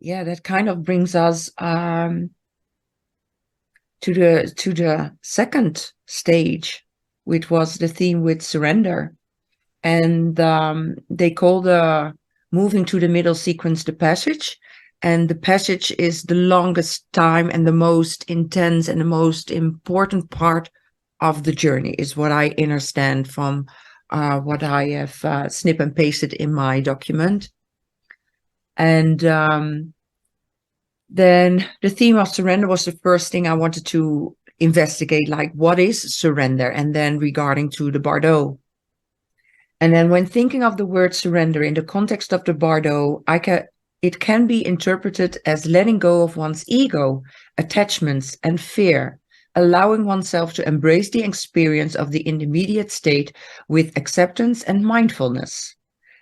yeah, that kind of brings us to the second stage, which was the theme with surrender. And they call the moving to the middle sequence the passage. And the passage is the longest time and the most intense and the most important part of the journey, is what I understand from what I have snip and pasted in my document. And then the theme of surrender was the first thing I wanted to investigate, like what is surrender? And then regarding to the Bardo. And then when thinking of the word surrender in the context of the Bardo, it can be interpreted as letting go of one's ego, attachments, and fear, allowing oneself to embrace the experience of the intermediate state with acceptance and mindfulness.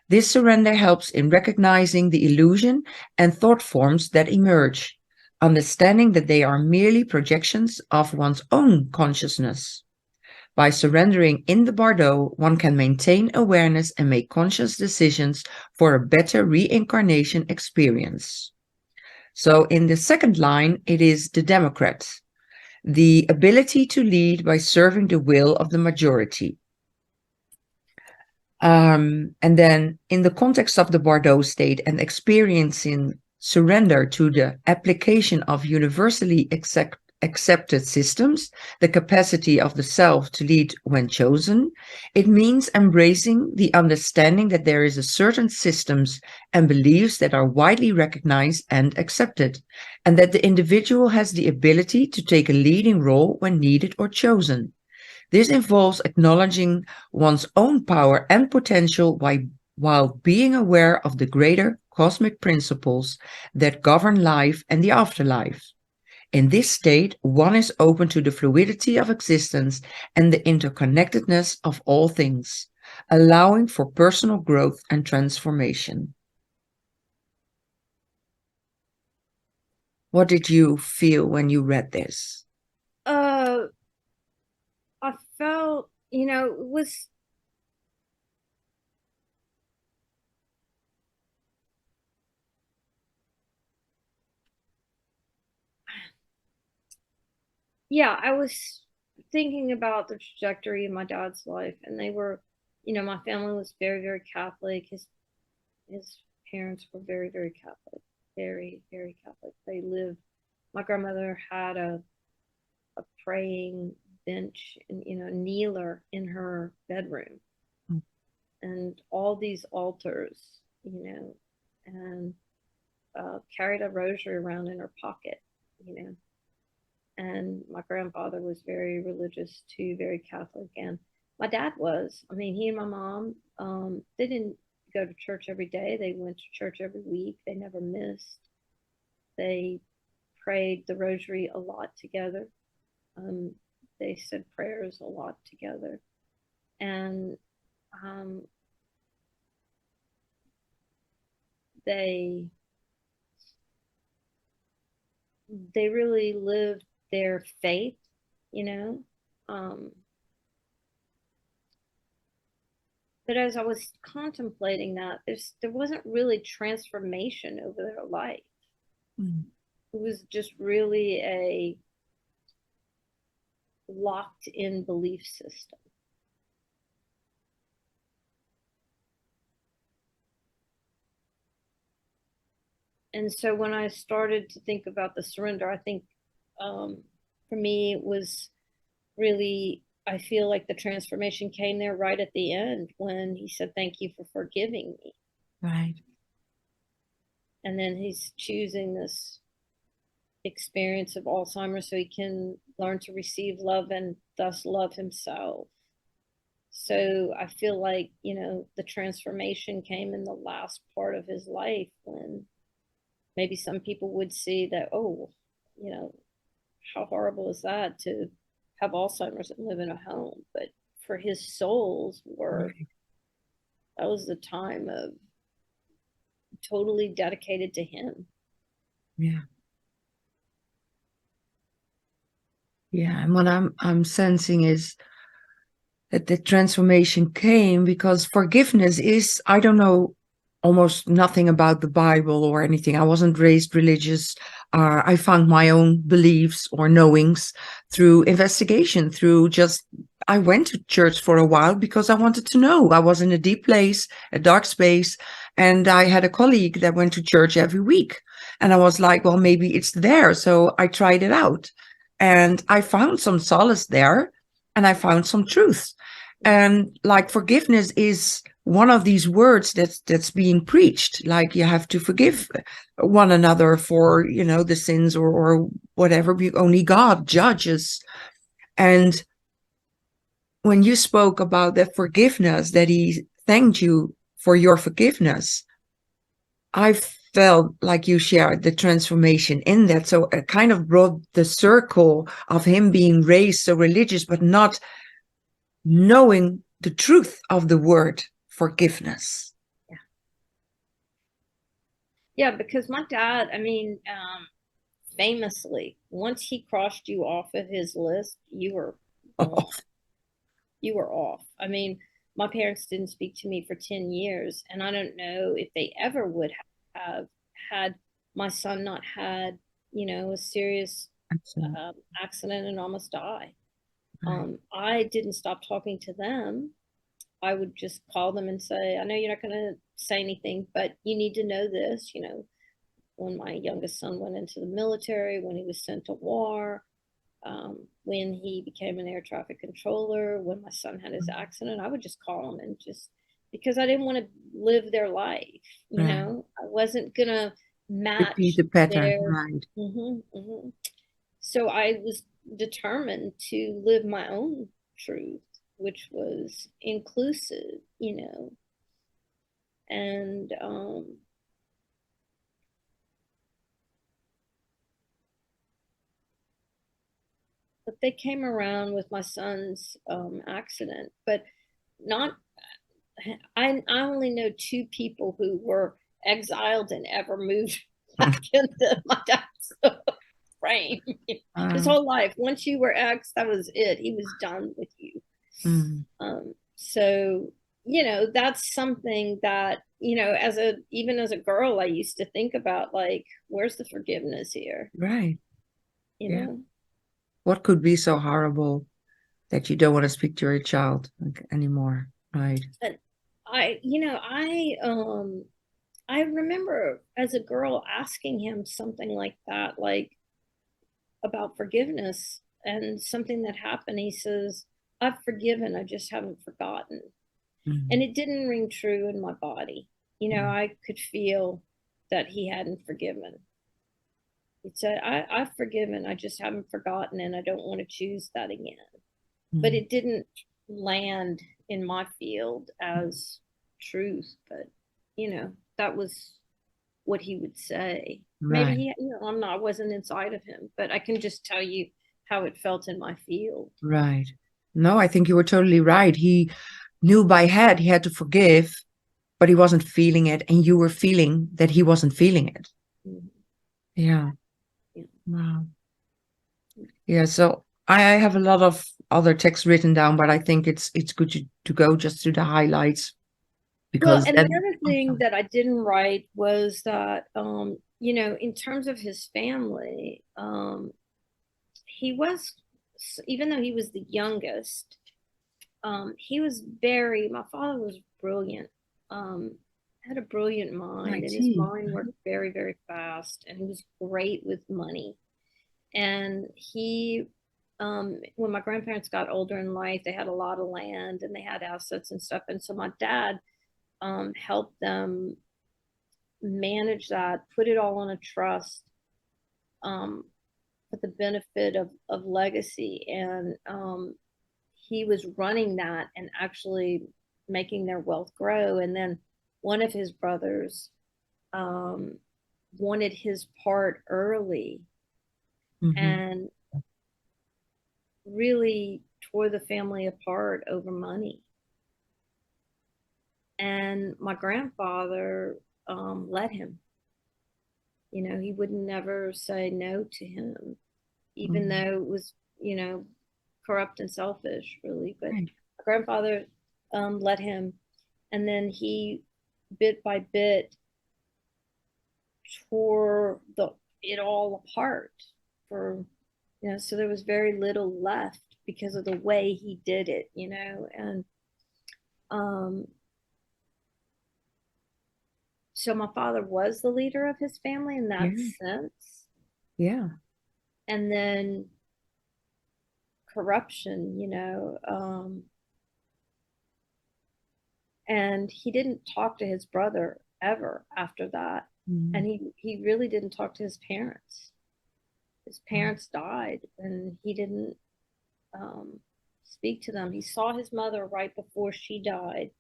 This surrender helps in recognizing the illusion and thought forms that emerge, understanding that they are merely projections of one's own consciousness. By surrendering in the Bardo, one can maintain awareness and make conscious decisions for a better reincarnation experience. So in the second line, it is the Democrat, the ability to lead by serving the will of the majority. And then in the context of the Bardo state and experiencing surrender to the application of universally accepted systems, the capacity of the self to lead when chosen, it means embracing the understanding that there is a certain systems and beliefs that are widely recognized and accepted, and that the individual has the ability to take a leading role when needed or chosen. This involves acknowledging one's own power and potential while being aware of the greater cosmic principles that govern life and the afterlife. In this state, one is open to the fluidity of existence and the interconnectedness of all things, allowing for personal growth and transformation. What did you feel when you read this? I felt, it was, yeah, I was thinking about the trajectory of my dad's life, and they were, my family was very, very Catholic. His parents were very, very Catholic, very, very Catholic. They lived. My grandmother had a praying bench and kneeler in her bedroom, and all these altars, and carried a rosary around in her pocket, you know. And my grandfather was very religious too, very Catholic, and my dad was. I mean, he and my mom, they didn't go to church every day. They went to church every week. They never missed. They prayed the rosary a lot together. Um, they said prayers a lot together, and um, they they really lived their faith, you know. Um, but as I was contemplating that, there wasn't really transformation over their life. Mm. It was just really a locked in belief system. And so when I started to think about the surrender, I think for me it was really, I feel like the transformation came there right at the end when he said, "Thank you for forgiving me." Right. And then he's choosing this experience of Alzheimer's so he can learn to receive love and thus love himself. So I feel like, the transformation came in the last part of his life when maybe some people would see that, oh, you know, how horrible is that to have Alzheimer's and live in a home? But for his soul's work, Right. that was the time of totally dedicated to him. Yeah. Yeah. And what I'm sensing is that the transformation came because forgiveness is, I don't know, almost nothing about the Bible or anything. I wasn't raised religious. I found my own beliefs or knowings through investigation, through just, I went to church for a while because I wanted to know. I was in a deep place, a dark space, and I had a colleague that went to church every week. And I was like, well, maybe it's there. So I tried it out and I found some solace there and I found some truth. And like forgiveness is one of these words that's being preached, like you have to forgive one another for, you know, the sins or whatever. Only God judges. And when you spoke about that forgiveness, that he thanked you for your forgiveness, I felt like you shared the transformation in that. So it kind of brought the circle of him being raised so religious but not knowing the truth of the word forgiveness. Yeah, because my dad, I mean, famously, once he crossed you off of his list, you were Oh, gone. You were off. I mean, my parents didn't speak to me for 10 years, and I don't know if they ever would have had my son not had, you know, a serious absolutely. accident and almost die. Right. I didn't stop talking to them. I would just call them and say, I know you're not going to say anything, but you need to know this. You know, when my youngest son went into the military, when he was sent to war, when he became an air traffic controller, when my son had his accident, I would just call him and just because I didn't want to live their life. You Right. know, I wasn't going to Repeat match the pattern. their. Right. So I was determined to live my own truth, which was inclusive, you know, and but they came around with my son's accident, but not. I only know two people who were exiled and ever moved back into my dad's frame. His Um, whole life, once you were ex, that was it. He was done with you. mm, So you know that's something that you know as a even as a girl I used to think about like where's the forgiveness here, right. you Yeah. know. What could be so horrible that you don't want to speak to your child anymore? Right. And I remember as a girl asking him something like that, like about forgiveness and something that happened. He says, I've forgiven, I just haven't forgotten. And Mm, it didn't ring true in my body. You know, mm, I could feel that he hadn't forgiven. He said, I've forgiven, I just haven't forgotten, and I don't want to choose that again. But mm. it didn't land in my field as truth. But, you know, that was what he would say. Maybe Right. he, I wasn't inside of him, but I can just tell you how it felt in my field. Right. No, I think you were totally right. He knew by head he had to forgive, but he wasn't feeling it, and you were feeling that he wasn't feeling it. Mhm. Yeah. Yeah. Wow. Yeah. So I have a lot of other text written down, but I think it's good to go just through the highlights Well, because and that. the other thing that I didn't write was that, you know, in terms of his family, he was, even though he was the youngest, he was my father was brilliant, had a brilliant mind, and his 19. mind worked very, very fast, and he was great with money. And when my grandparents got older in life, they had a lot of land and they had assets and stuff. And so my dad helped them manage that, put it all on a trust um, for the benefit of legacy. And he was running that and actually making their wealth grow. And then one of his brothers um, wanted his part early Hmm. and really tore the family apart over money. And my grandfather let him. You know, he would never say no to him, even Hmm. though it was, you know, corrupt and selfish, really. But Right. my grandfather let him. And then he bit by bit tore it all apart for, so there was very little left because of the way he did it, and um so my father was the leader of his family in that Yeah. sense. Yeah. And then corruption, and he didn't talk to his brother ever after that. Mm. And he really didn't talk to his parents. His parents died, and he didn't um, speak to them. He saw his mother right before she died.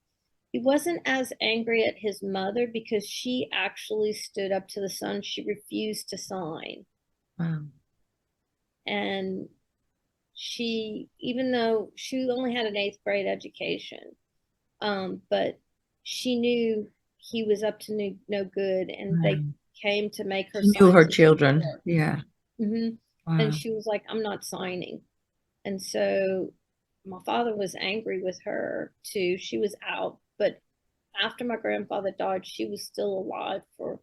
He wasn't as angry at his mother because she actually stood up to the son. She refused to sign. Wow. And she, even though she only had an eighth grade education, but she knew he was up to no good, and they Wow. came to make her She knew sign her some children. paperwork. Yeah. And Wow. she was like, I'm not signing. And so my father was angry with her too. She was out, but after my grandfather died, she was still alive for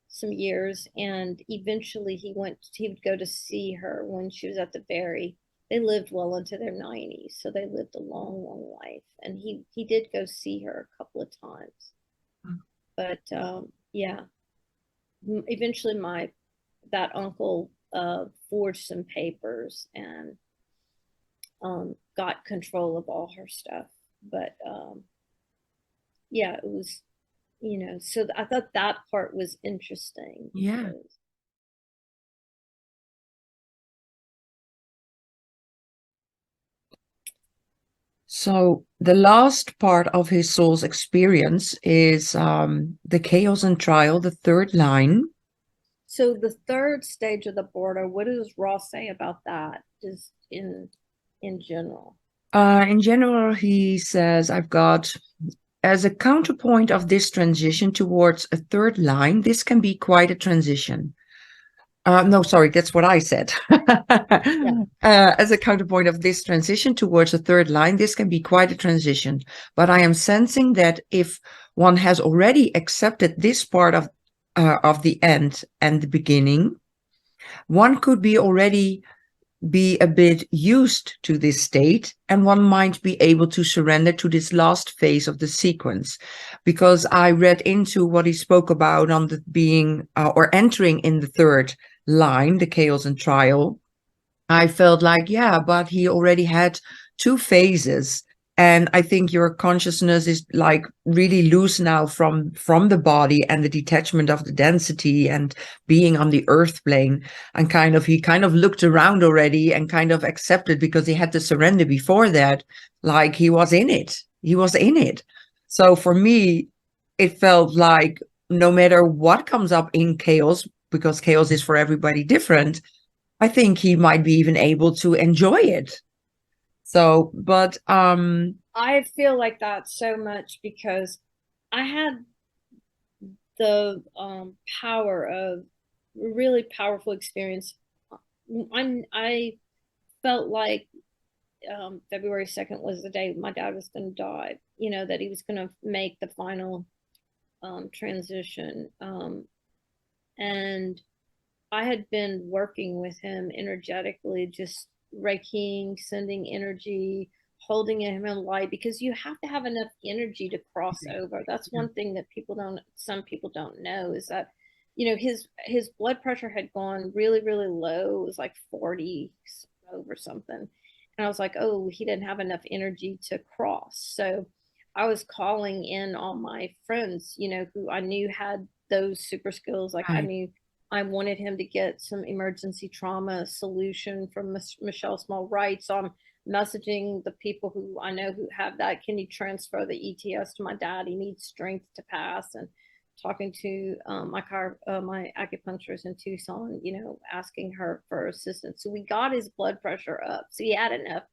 some years, and eventually he would go to see her when she was at the very, they lived well into their 90s, so they lived a long life, and he did go see her a couple of times. But yeah, eventually my that uncle forged some papers and got control of all her stuff. But yeah, it was, so I thought that part was interesting Yeah. because So the last part of his soul's experience is the chaos and trial, the third line. so the third stage of the Bardo, what does Ross say about that? Just in general. In general, he says, I've got as a counterpoint of this transition towards a third line, this can be quite a transition. No, sorry, that's what I said. Yeah. As a counterpoint of this transition towards a third line, this can be quite a transition. But I am sensing that if one has already accepted this part of the end and the beginning, one could be a bit used to this state, and one might be able to surrender to this last phase of the sequence. Because I read into what he spoke about on the being or entering in the third line, the chaos and trial. I felt like, yeah, but he already had two phases. And I think your consciousness is like really loose now from the body and the detachment of the density and being on the earth plane. And he kind of looked around already and kind of accepted, because he had to surrender before that. Like he was in it. He was in it. So for me, it felt like no matter what comes up in chaos, because chaos is for everybody different, I think he might be even able to enjoy it. So, but I feel like that so much because I had the power of really powerful experience. I felt like February 2nd was the day my dad was going to die, that he was going to make the final transition. And I had been working with him energetically, just reikiing, sending energy, holding him in light, because you have to have enough energy to cross over. That's one thing that some people don't know, is that, his blood pressure had gone really low. It was like 40 over something. And I was like, oh, he didn't have enough energy to cross. So I was calling in all my friends, who I knew had those super skills. Like right, I wanted him to get some emergency trauma solution from Michelle Small Wright. So I'm messaging the people who I know who have that. Can you transfer the ETS to my dad? He needs strength to pass. And talking to my acupuncturist in Tucson, asking her for assistance. So we got his blood pressure up. So he had enough.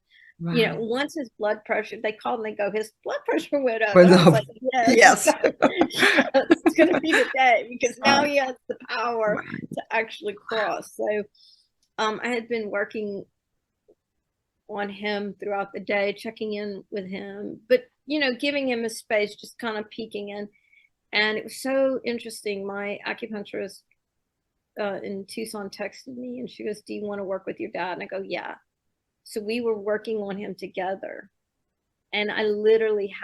right. Once his blood pressure, they called and they go, his blood pressure went up. Well, And I was no. like, yes, Yes. yes, it's going to be the day, because now Right, he has the power right, to actually cross. So I had been working on him throughout the day, checking in with him, but, giving him a space, just kind of peeking in. And it was so interesting. My acupuncturist in Tucson texted me and she goes, "Do you want to work with your dad?" And I go, "Yeah." So we were working on him together. And I literally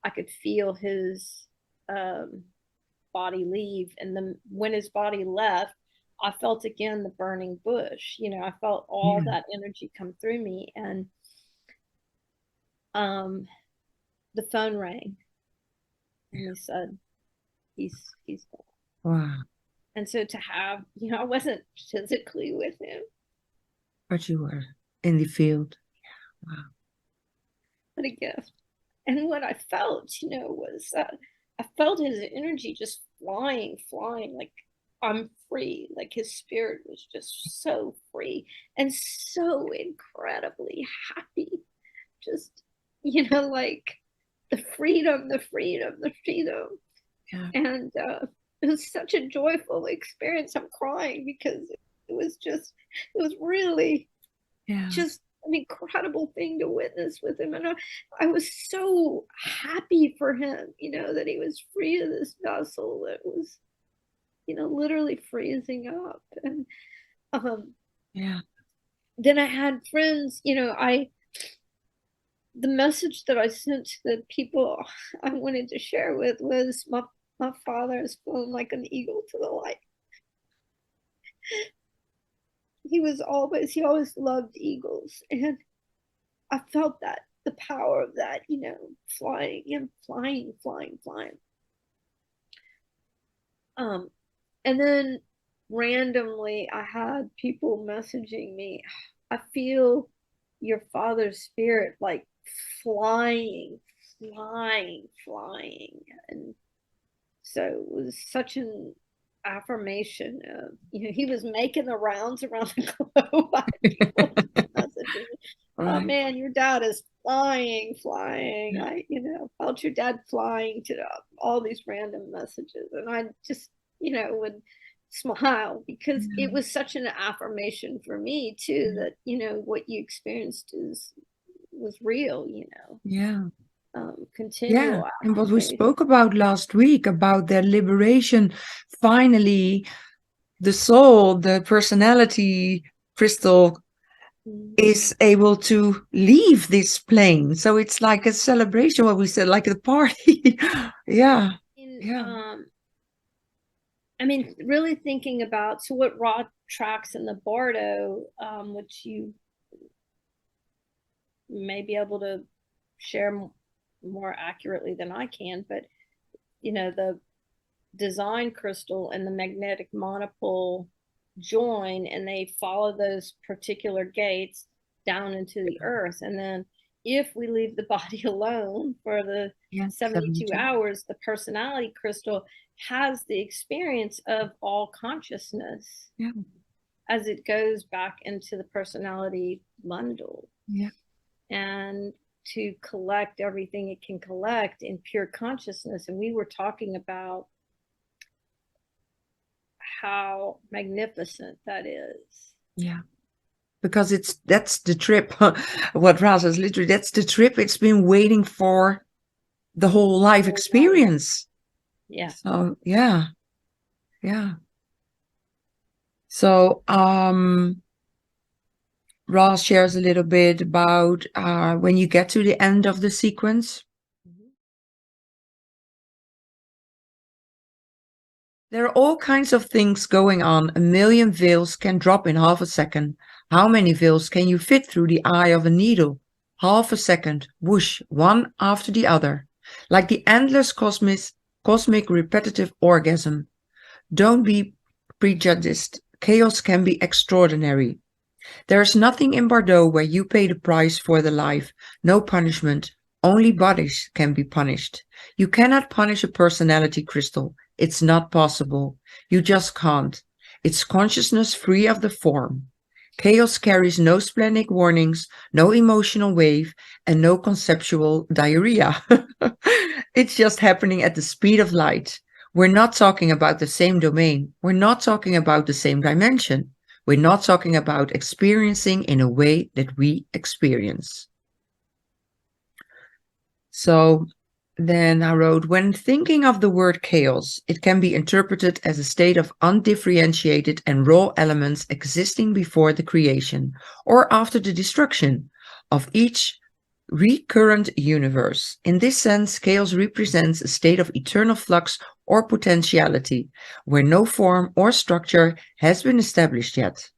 I could feel his body leave. And then when his body left, I felt again the burning bush. You know, I felt all that energy come through me. And the phone rang and they said, he's gone. Wow. And so to have, you know, I wasn't physically with him, but you were in the field. Wow. What a gift. And what I felt, you know, was that I felt his energy just flying, like I'm free. Like his spirit was just so free and so incredibly happy. Just, you know, like the freedom. Yeah. And it was such a joyful experience. I'm crying because it was really just an incredible thing to witness with him. And I was so happy for him, you know, that he was free of this vessel that was, you know, literally freezing up. And then I had friends, you know, the message that I sent to the people I wanted to share with was my father has flown like an eagle to the light. He always loved eagles. And I felt that, the power of that, you know, flying. And then randomly I had people messaging me, "I feel your father's spirit like flying. And so it was such an affirmation of, you know, he was making the rounds around the globe. Oh man, your dad is flying. I, you know, felt your dad flying to all these random messages. And I just, you know, would smile because it was such an affirmation for me too, that, you know, what you experienced was real, you know. Continual And what we spoke about last week about their liberation, finally the soul, the personality crystal is able to leave this plane. So it's like a celebration, what we said, like a party. I mean, really thinking about, so what raw tracks in the Bardo, which you may be able to share more accurately than I can, but you know, the design crystal and the magnetic monopole join and they follow those particular gates down into the earth. And then if we leave the body alone for the 72 hours, the personality crystal has the experience of all consciousness as it goes back into the personality bundle. And to collect everything it can collect in pure consciousness. And we were talking about how magnificent that is. Because that's the trip. What Raz is literally, that's the trip it's been waiting for the whole life experience. So So Ross shares a little bit about when you get to the end of the sequence. There are all kinds of things going on. 1 million veils can drop in half a second. How many veils can you fit through the eye of a needle? Half a second, whoosh, one after the other. Like the endless cosmic repetitive orgasm. Don't be prejudiced. Chaos can be extraordinary. There is nothing in Bardo where you pay the price for the life. No punishment. Only bodies can be punished. You cannot punish a personality crystal. It's not possible. You just can't. It's consciousness free of the form. Chaos carries no splenic warnings, no emotional wave, and no conceptual diarrhea. It's just happening at the speed of light. We're not talking about the same domain. We're not talking about the same dimension. We're not talking about experiencing in a way that we experience. So Then I wrote, when thinking of the word chaos, it can be interpreted as a state of undifferentiated and raw elements existing before the creation or after the destruction of each recurrent universe. In this sense, chaos represents a state of eternal flux or potentiality, where no form or structure has been established yet.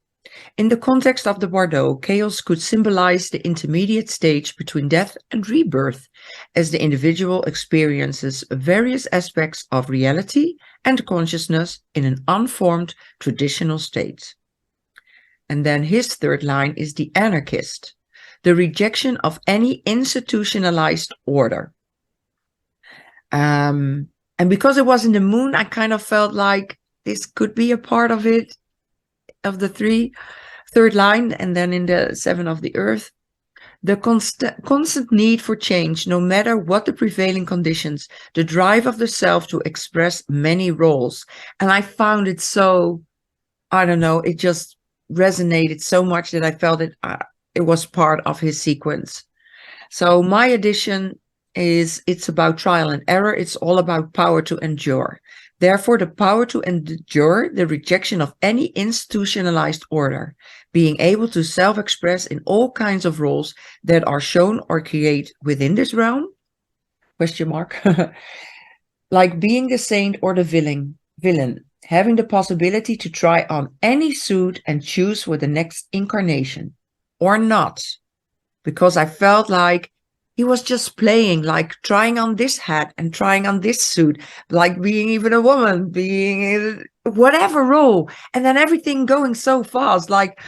In the context of the Bardo, chaos could symbolize the intermediate stage between death and rebirth, as the individual experiences various aspects of reality and consciousness in an unformed traditional state. And then his third line is the anarchist, the rejection of any institutionalized order. And because it was in the moon, I kind of felt like this could be a part of it, of the third line, and then in the 7 of the earth, the constant need for change, no matter what the prevailing conditions, the drive of the self to express many roles. And I found it so, I don't know, it just resonated so much that I felt it was part of his sequence. So my addition is, it's about trial and error. It's all about power to endure. Therefore, the power to endure the rejection of any institutionalized order, being able to self-express in all kinds of roles that are shown or create within this realm, question mark, like being the saint or the villain, having the possibility to try on any suit and choose for the next incarnation, or not, because I felt like he was just playing, like trying on this hat and trying on this suit, like being even a woman, being whatever role, and then everything going so fast. Like,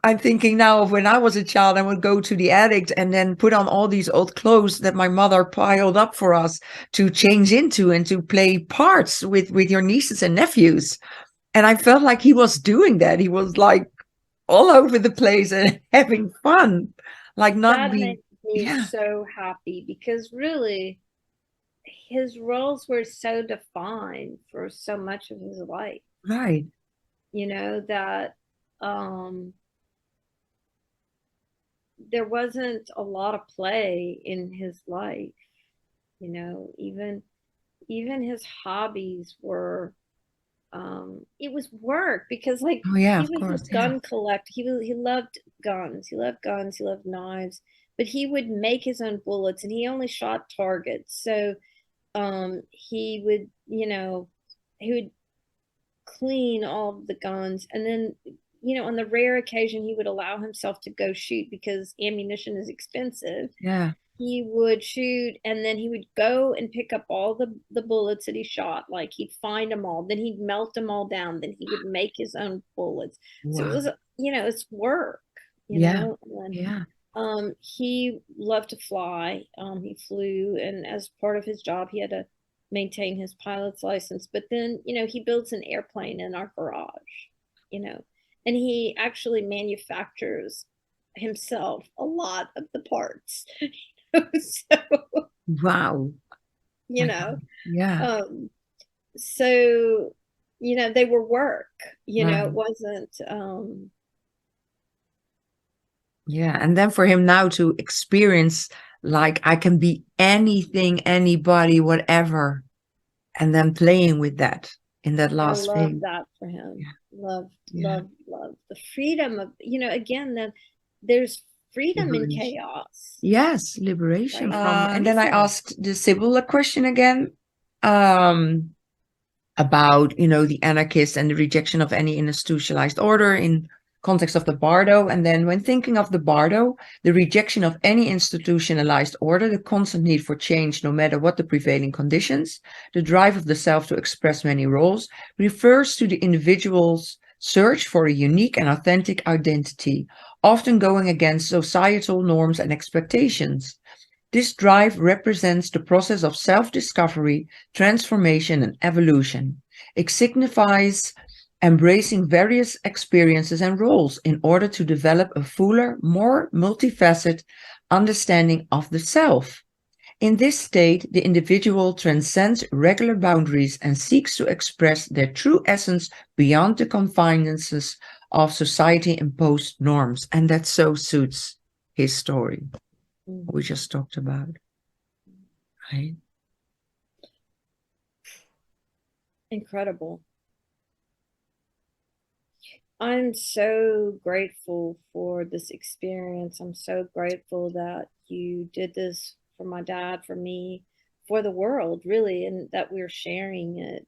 I'm thinking now of when I was a child, I would go to the attic and then put on all these old clothes that my mother piled up for us to change into and to play parts with your nieces and nephews. And I felt like he was doing that. He was like all over the place and having fun, like not That being, makes me yeah, so happy because really his roles were so defined for so much of his life, right, that there wasn't a lot of play in his life, even his hobbies were it was work because like oh yeah, he of was course, a yeah, gun collector. He loved guns, he loved knives, but he would make his own bullets and he only shot targets. So he would, he would clean all the guns, and then on the rare occasion he would allow himself to go shoot because ammunition is expensive. yeah, He would shoot and then he would go and pick up all the bullets that he shot. Like he'd find them all, then he'd melt them all down, then he would make his own bullets. So it wow, was, it's work, yeah, and yeah, he loved to fly. He flew, and as part of his job he had to maintain his pilot's license. But then he builds an airplane in our garage, you know and he actually manufactures himself a lot of the parts. So, wow, you my know, God, yeah, um, so, they were work, it right, wasn't, yeah. And then for him now to experience, like, I can be anything, anybody, whatever, and then playing with that in that I last love phase. that for him. Yeah, Loved, yeah, loved, loved the freedom of, again, there's freedom in liberation. chaos, Yes, liberation right? from. And then I asked the Sybil a question again, um, about, the anarchist and the rejection of any institutionalized order in context of the Bardo. And then when thinking of the Bardo, the rejection of any institutionalized order, the constant need for change, no matter what the prevailing conditions, the drive of the self to express many roles, refers to the individual's search for a unique and authentic identity, often going against societal norms and expectations. This drive represents the process of self-discovery, transformation, and evolution. It signifies embracing various experiences and roles in order to develop a fuller, more multifaceted understanding of the self. In this state, the individual transcends regular boundaries and seeks to express their true essence beyond the confinements of society-imposed norms. And that so suits his story we just talked about. Right. Incredible. I'm so grateful for this experience. I'm so grateful that you did this for my dad, for me, for the world, really, and that we're sharing it.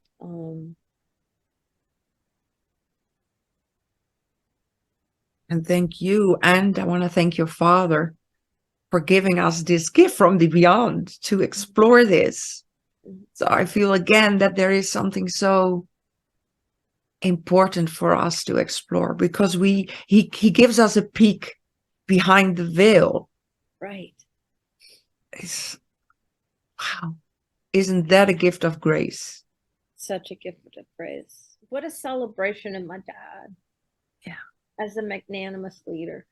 And thank you. And I want to thank your father for giving us this gift from the beyond to explore this. So I feel again that there is something so important for us to explore, because he gives us a peek behind the veil. Right. It's, wow, isn't that a gift of grace? Such a gift of praise. What a celebration of my dad. Yeah. As a magnanimous leader.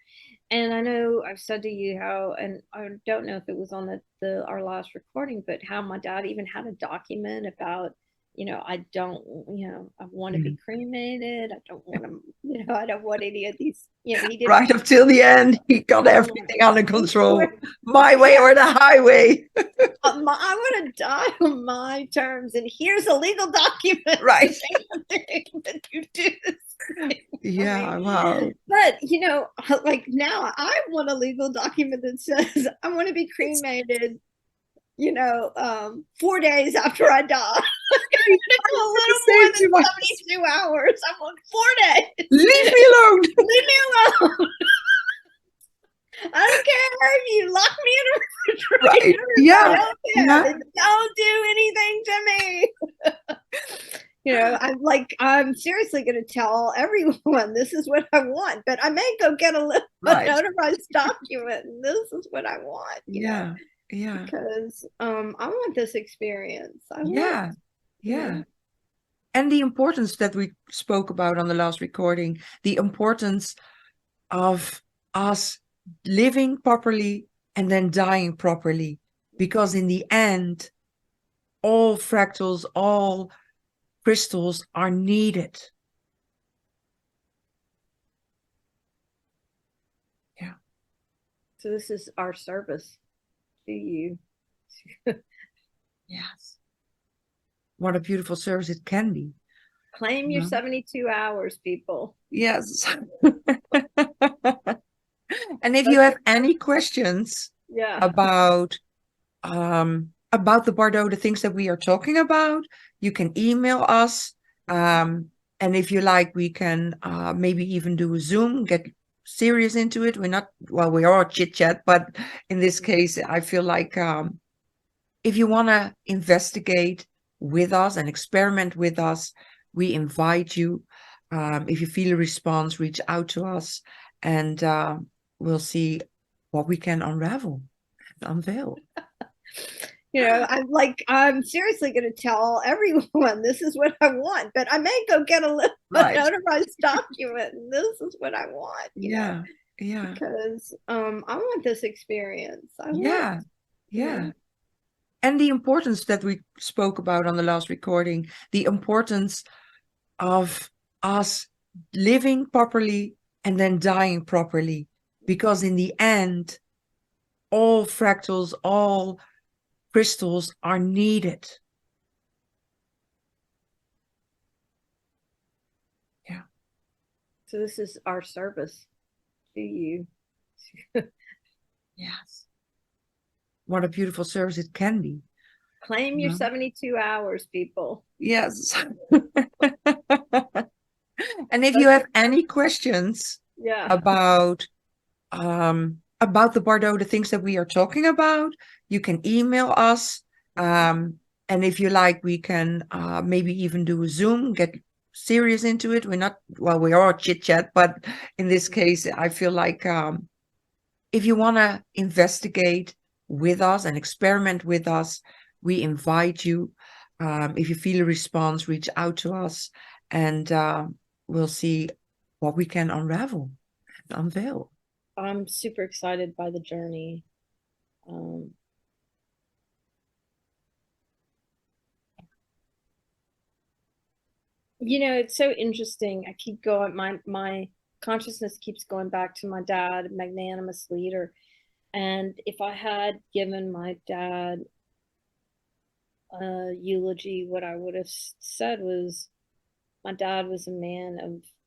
And I know I've said to you how, and I don't know if it was on the our last recording, but how my dad even had a document about, I don't, I want to be cremated. I don't want to, I don't want any of these, he didn't. Right up till the end, he got everything under control. My way or the highway. I want to die on my terms, and here's a legal document. Right. That you do. Yeah, wow. But like now I want a legal document that says I want to be cremated, 4 days after I die. It's a little more than 72 hours. I want 4 days. Leave me alone. Leave me alone. I don't care if you lock me in a refrigerator. Right. Yeah. I don't care. Yeah. Don't do anything to me. I'm seriously going to tell everyone this is what I want, but I may go get a notarized document, and this is what I want. Yeah. Because I want this experience. Yeah. And the importance that we spoke about on the last recording, the importance of us living properly and then dying properly, because in the end, all fractals, all crystals are needed. Yeah. So this is our service to you. Yes. What a beautiful service it can be. Claim your 72 hours, people. Yes. And if you have any questions about the Bardo, the things that we are talking about, you can email us. And if you like, we can maybe even do a Zoom, get serious into it. We are chit chat, but in this case, I feel like if you want to investigate with us and experiment with us, we invite you. If you feel a response, reach out to us, and we'll see what we can unravel and unveil. I'm seriously going to tell everyone this is what I want, but I may go get a notarized document, and this is what I want. Yeah. Because I want this experience. Yeah. And the importance that we spoke about on the last recording, the importance of us living properly and then dying properly, because in the end, all fractals, all crystals are needed. Yeah. So this is our service to you. Yes. What a beautiful service it can be. Claim your 72 hours, people. Yes. And if you have any questions about the Bardo, the things that we are talking about, you can email us. And if you like, we can maybe even do a Zoom, get serious into it. We are chit chat, but in this case, I feel like if you want to investigate with us and experiment with us, we invite you. If you feel a response, reach out to us, and we'll see what we can unravel and unveil. I'm super excited by the journey. It's so interesting. I keep going, my consciousness keeps going back to my dad, magnanimous leader. And if I had given my dad eulogy, what I would have said was my dad was a man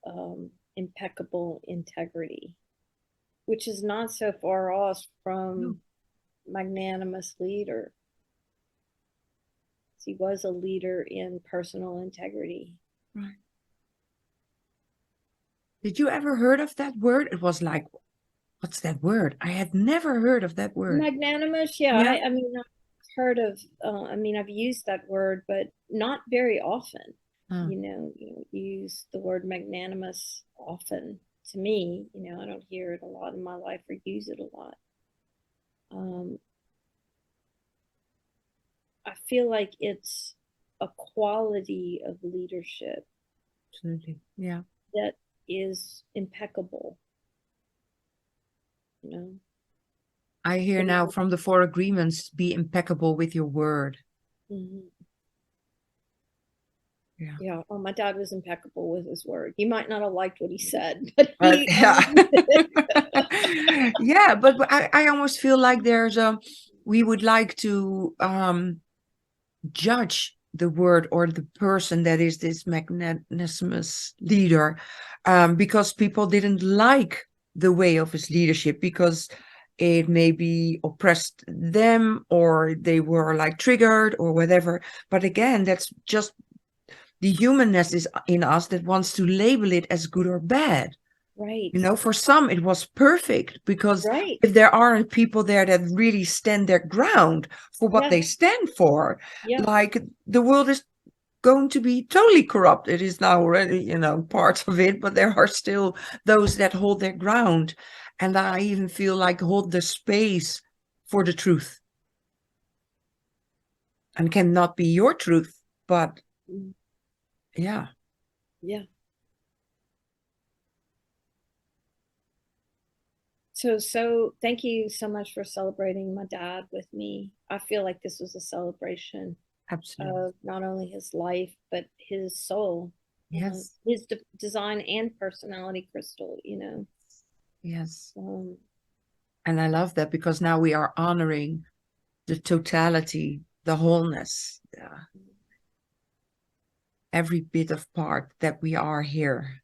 of impeccable integrity, which is not so far off No. from magnanimous leader. He was a leader in personal integrity. Right. Did you ever heard of that word? It was like, what's that word? I had never heard of that word. Magnanimous, yeah. Yeah. I mean, I've heard of. I mean, I've used that word, but not very often. Oh, You use the word magnanimous often. To me, I don't hear it a lot in my life or use it a lot. Um, I feel like it's a quality of leadership absolutely. Yeah. that is impeccable. You know, I hear now from the Four Agreements, be impeccable with your word. Mhm. Yeah. Yeah. Oh, my dad was impeccable with his word. He might not have liked what he said, but Yeah. Yeah, but I almost feel like we would like to judge the word or the person that is this magnanimous leader, because people didn't like the way of his leadership because it maybe oppressed them or they were like triggered or whatever. But again, that's just the humanness is in us that wants to label it as good or bad. Right. For some it was perfect because Right. if there aren't people there that really stand their ground for what Yeah. they stand for, Yeah. like the world is going to be totally corrupt. It is now already, parts of it, but there are still those that hold their ground. And I even feel like hold the space for the truth. And cannot be your truth, but Mm. yeah. Yeah. So thank you so much for celebrating my dad with me. I feel like this was a celebration Absolutely. of not only his life, but his soul, Yes. his design and personality crystal. Yes. Um, And I love that because now we are honoring the totality, the wholeness, every bit of part that we are here.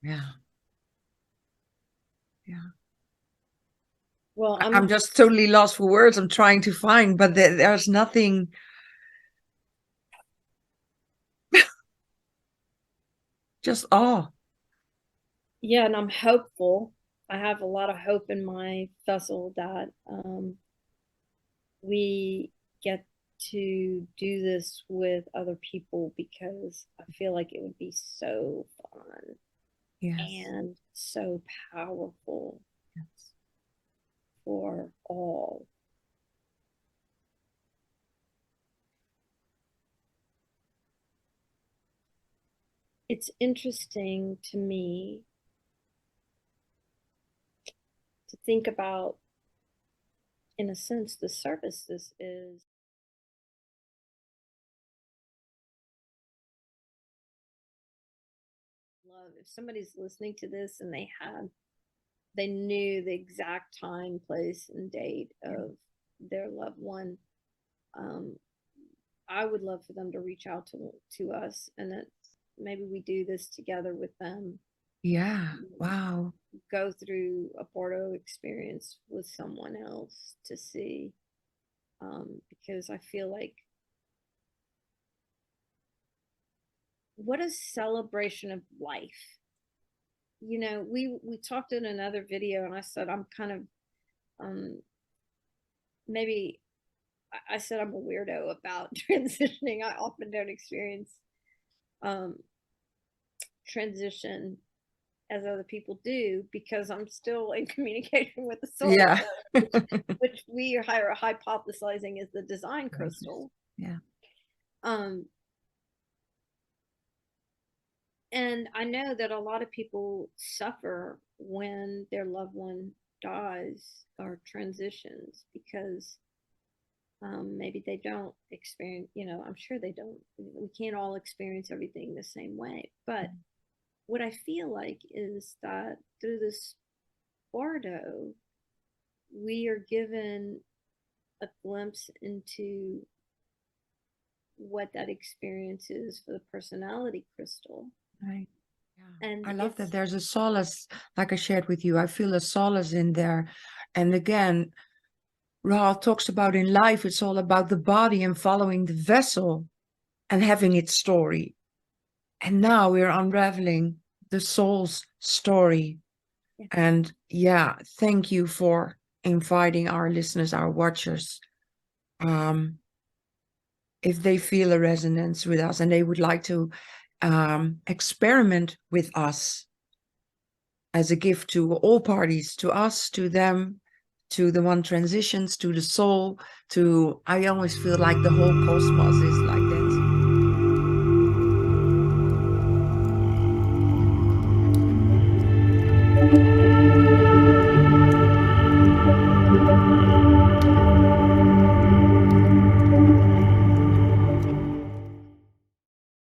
Yeah. Yeah. well, I'm just totally lost for words. I'm trying to find, but there's nothing. Just awe. yeah, and I'm hopeful. I have a lot of hope in my vessel that we get to do this with other people because I feel like it would be so fun Yes. and so powerful for all. It's interesting to me to think about, in a sense, the service this is. Love if somebody's listening to this and they knew the exact time, place, and date of their loved one. Um, I would love for them to reach out to us, and that maybe we do this together with them. Yeah. Wow. Go through a Bardo experience with someone else to see, because I feel like what a celebration of life. We talked in another video, and I said I'm kind of maybe I said I'm a weirdo about transitioning. I often don't experience um, transition as other people do because I'm still in communication with the soul, Yeah. which we are hypothesizing is the design crystal. Yeah. Um, and I know that a lot of people suffer when their loved one dies or transitions because maybe they don't experience, I'm sure they don't. We can't all experience everything the same way. But what I feel like is that through this Bardo, we are given a glimpse into what that experience is for the personality crystal. Right. Yeah. And I love that it's, there's a solace, like I shared with you. I feel a solace in there. And again, Ra talks about in life, it's all about the body and following the vessel and having its story. And now we're unraveling the soul's story. yeah. And yeah, thank you for inviting our listeners, our watchers. If they feel a resonance with us and they would like to experiment with us as a gift to all parties, to us, to them, to the one transitions, to the soul, to, I always feel like the whole cosmos is like